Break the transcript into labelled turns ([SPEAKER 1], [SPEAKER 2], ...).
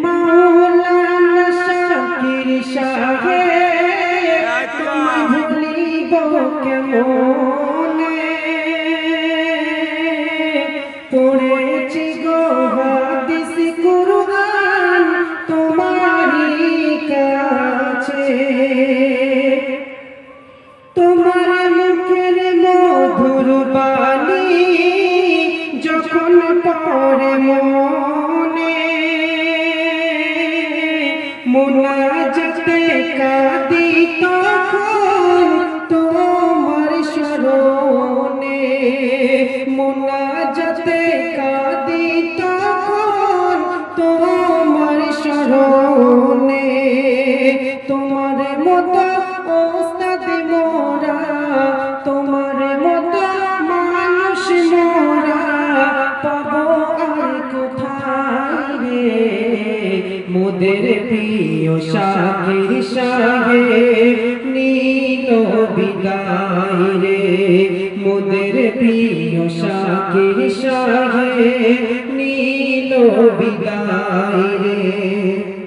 [SPEAKER 1] মাওলানা শাকির সাহেব তোমায় ভুলিব কেমনে পড়েছি গো হাদিস কুরআন তোমারই কাছে তোমার মুখের মধুর বাণী যখন পড়ে মনে মুনাজাতে কাঁদি তখন তোমার স্মরণে মুনাজাতে কাঁদি তখন তোমার স্মরণে তোমার মতো ওস্তাদ মোরা তোমার মতো মানুষ মোরা পাবো আর কোথায় রে মোদের প্রিয় শাকির সাহেব নিল বিদায় রে মোদের প্রিয় শাকির সাহেব নিল বিদায় রে।